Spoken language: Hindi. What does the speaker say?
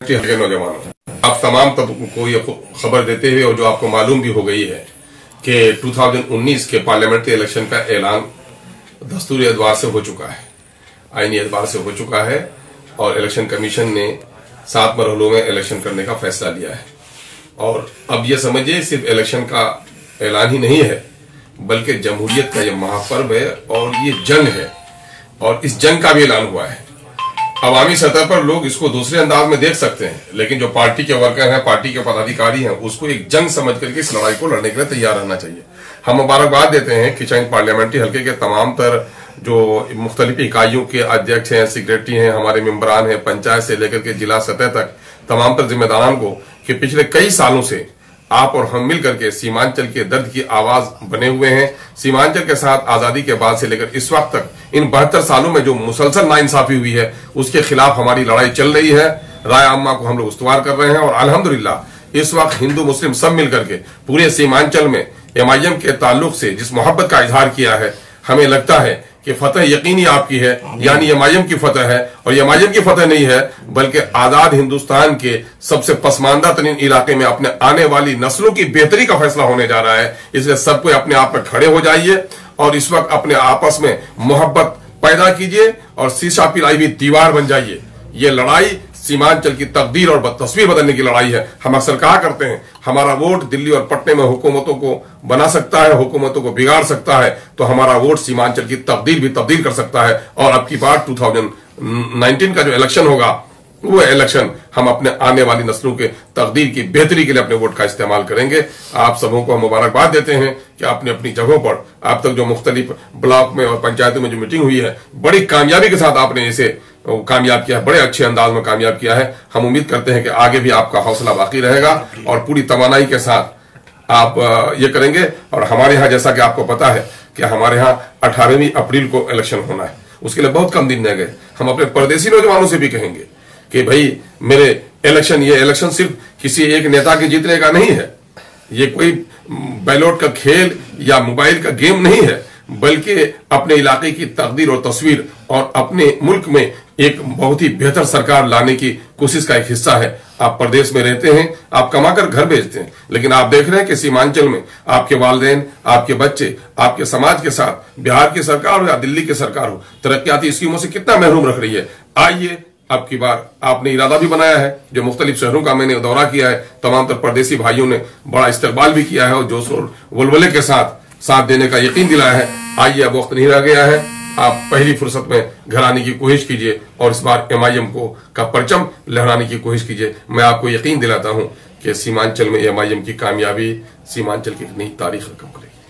के नौजवान, आप तमाम तबकों को ये खबर देते हुए और जो आपको मालूम भी हो गई है कि 2019 के पार्लियामेंट्री इलेक्शन का ऐलान दस्तूरी एतबार से हो चुका है, आईनी एतबार से हो चुका है और इलेक्शन कमीशन ने 7 मरहलों में इलेक्शन करने का फैसला लिया है। और अब ये समझिए सिर्फ इलेक्शन का ऐलान ही नहीं है बल्कि जमहूरियत का ये महापर्व है और ये जंग है और इस जंग का भी ऐलान हुआ है। अवामी सतह पर लोग इसको दूसरे अंदाज में देख सकते हैं, लेकिन जो पार्टी के वर्कर हैं, पार्टी के पदाधिकारी हैं, उसको एक जंग समझ करके इस लड़ाई को लड़ने के लिए तैयार रहना चाहिए। हम मुबारकबाद देते हैं कि चाहे पार्लियामेंट्री हल्के के तमाम तर जो मुख्तलिफ इकाइयों के अध्यक्ष हैं, सेक्रेटरी हैं, हमारे मेंबरान हैं, पंचायत से लेकर के जिला सतह तक तमाम तर जिम्मेदारान को कि पिछले कई सालों से आप और हम मिलकर के सीमांचल के दर्द की आवाज बने हुए हैं। सीमांचल के साथ आजादी के बाद से लेकर इस वक्त तक इन 72 सालों में जो मुसलसल नाइंसाफी हुई है उसके खिलाफ हमारी लड़ाई चल रही है। राय आम्मा को हम लोग उस्तवार कर रहे हैं और अल्हम्दुलिल्लाह इस वक्त हिंदू मुस्लिम सब मिलकर के पूरे सीमांचल में MIM के ताल्लुक से जिस मोहब्बत का इजहार किया है, हमें लगता है कि फतह यकीनी आपकी है, यानी MIM की फतह है। और MIM की फतह नहीं है बल्कि आजाद हिंदुस्तान के सबसे पसमानदा तरीन इलाके में अपने आने वाली नस्लों की बेहतरी का फैसला होने जा रहा है। इसलिए सबको अपने आप में खड़े हो जाइए और इस वक्त अपने आपस में मोहब्बत पैदा कीजिए और शीशा पिलाई हुई दीवार बन जाइए। ये लड़ाई सीमांचल की तकदीर और तस्वीर बदलने की लड़ाई है। हम अक्सर कहा करते हैं हमारा वोट दिल्ली और पटने में हुकूमतों को बना सकता है, हुकूमतों को बिगाड़ सकता है, तो हमारा वोट सीमांचल की तकदीर भी तब्दील कर सकता है। और अब की बार 2019 का जो इलेक्शन होगा वो इलेक्शन हम अपने आने वाली नस्लों के तकदीर की बेहतरी के लिए अपने वोट का इस्तेमाल करेंगे। आप सबों को हम मुबारकबाद देते हैं कि आपने अपनी जगहों पर अब तक जो मुख्तलिफ ब्लॉक में और पंचायतों में जो मीटिंग हुई है बड़ी कामयाबी के साथ आपने इसे कामयाब किया है, बड़े अच्छे अंदाज में कामयाब किया है। हम उम्मीद करते हैं कि आगे भी आपका हौसला बाकी रहेगा और पूरी तवानाई के साथ आप ये करेंगे। और हमारे यहाँ जैसा कि आपको पता है कि हमारे यहाँ 18वीं अप्रैल को इलेक्शन होना है, उसके लिए बहुत कम दिन रह गए। हम अपने परदेसी नौजवानों से भी कहेंगे कि भाई मेरे ये इलेक्शन सिर्फ किसी एक नेता के जीतने का नहीं है, ये कोई बैलेट का खेल या मोबाइल का गेम नहीं है, बल्कि अपने इलाके की तकदीर और तस्वीर और अपने मुल्क में एक बहुत ही बेहतर सरकार लाने की कोशिश का एक हिस्सा है। आप प्रदेश में रहते हैं, आप कमाकर घर भेजते हैं, लेकिन आप देख रहे हैं कि सीमांचल में आपके वालिदैन, आपके बच्चे, आपके समाज के साथ बिहार की सरकार हो या दिल्ली की सरकार हो तरक्याती स्कीमों से कितना महरूम रख रही है। आइए अब की बार आपने इरादा भी बनाया है, जो मुख्तलिफ शहरों का मैंने दौरा किया है, तमाम तर परदेसी भाइयों ने बड़ा इस्तकबाल भी किया है और जोश और वलवले के साथ देने का यकीन दिलाया है। आइए अब वक्त नहीं रह गया है, आप पहली फुर्सत में घर आने की कोशिश कीजिए और इस बार MIM का परचम लहराने की कोशिश कीजिए। मैं आपको यकीन दिलाता हूं कि सीमांचल में MIM की कामयाबी सीमांचल की एक नई तारीख रकम करेगी।